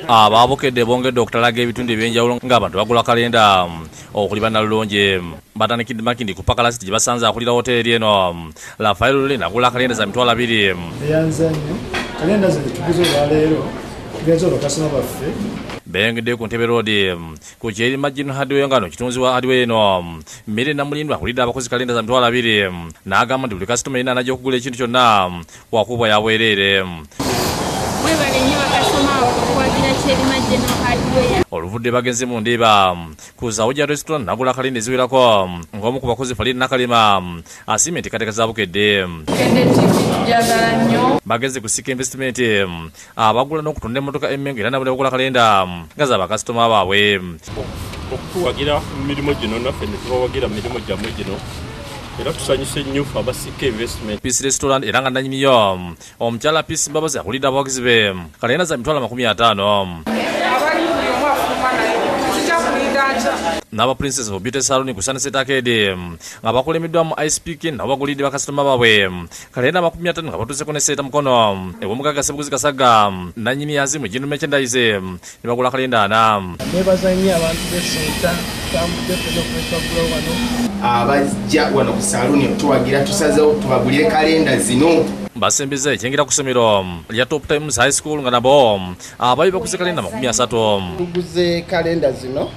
Ababukedde bongedde okutalaga ebitundu ebyenjawulo ng'abantu bagula kalenda okuli Nalulonje batandikidde Makindi ku Pakalasiti gye basanze akulira hoteeri eno Rafael Lulenda agula kalenda za mitwalo 2. Eyanza nnyo kalenda zino tuguze olwaleero tugenze olwakasoma baffe bengedde ku Ntebe Road ku Kyeri Margin Hardware ngano kitunzi wa hardware eno mmere Namulindwa akulidde abakozi kalenda za mitwalo 2 n'agamba nti buli kasitoma yenna anajja okugula ekintu kyonna wakubwa ya bwereere. Oluvudde bagenze mu Ndiba ku Zawuja Restaurant nagula kalenda eziwerako ng'omu ku bakozi Farid Nakalima asiimye nti kateeka zabukedde bagenze ku Sika Investment abagula n'okutunda emmotoka emmengo era nabo ne bagula kalenda nga za bakasitoma baabwe okuwagira emirimu gino naffe ne tubawagira emirimu gyammwe gino era tusanyuse nnyo aba Sika Investment. Peace Restaurant era nga nnannyiniyo omukyala Peace Mbabazi akulidde abawagizi be kalenda za mitwalo 50. Naba Princess of Beauty Salon ku Sunset Arcade nga bakulemeddwamu ISPK nabo bagulidde bakasitoma baabwe kalenda 50 nga batuuse ku neseta mukono ebwomugaga Sebuguzi Kasaga nannyini yazimu Jinu Merchandise ne bagula kalenda 4. nebazannya abantu b'essenta tambudde tuno kwetwagula wano abajja wano ku saluni tuwagira tusazeewo tubagulire kalenda zino basembeza ekyengera ku ssomero lya Top Times High School nga nabo abayi bakuze kalenda 30. Tuguze kalenda zino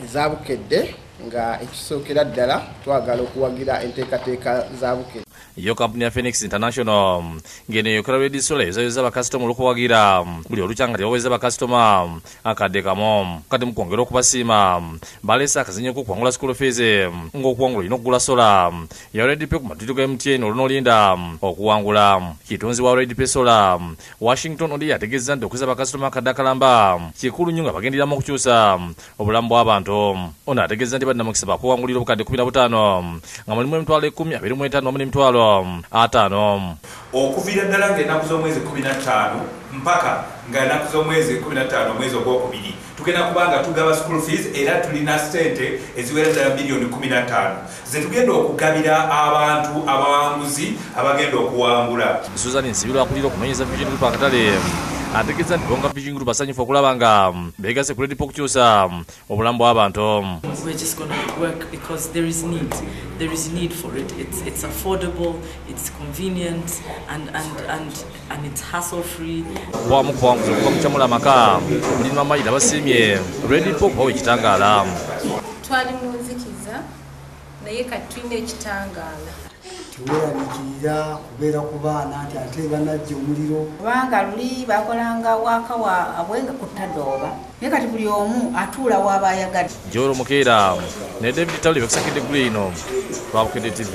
zabukedde nga ekisookera ddala twagala okuwagira enteekateeka zabukedde. Iyo kampuni ya Phoenix International ngene yokera redisole yoza bakasitoma olukuwagira buli olukyanga lyaweza bakasitoma akadde kamo kati mukwongera okubasiima balesa akazinyo kukwangula school fees ng'okuwangula ino okugula sola ya Red Pay ku matatu ga MTN olunolinda okuwangula kitunzi wa Red Pay sola Washington ondi yategeza nti okuza bakasitoma akadde akalamba kikulu nnyo nga bagenderamu okukyusa obulamu bw'abantu ono ategeza nti badda mukisa bakuwangulira obukadde 15 nga mulimu emitwalo 10 25 wamu n'emitwalo 5 okuvira ddala ng'ennaku z'omwezi 15 mpaka ng'ennaku z'omwezi 15 omwezi ogwokubiri tugenda kubanga tugaba school fees era tulina ssente eziwera ddala bilioni 15 ze tugenda okugabira abantu abawanguzi abagenda okuwangula. Susan Nsibirwa akulira okunoonyeza Vision Group akatale ategeza nti bonga Vision Group asanyufu okulaba nga beegase ku Red Pay okukyusa obulamu bw'abantu. We're just going to work because there is need for it. It's affordable, it's convenient, and it's hassle free. Wamu kuwanguza okuva kukyamula amaka mulina amayira basiimye Red Pay okubawa ekitangaala. Twali mu nzikiza naye kati tulina ekitangaala. Tuwerabikirira kubeera ku baana nti ate banajja omuliro kubanga luli bakolanga waka wa abwenga kutadooba naye kati buli omu atuula w'aba ayagadde. Joro Mukeera ne David Tawuli bakusakidde guli ino Babukedde TV.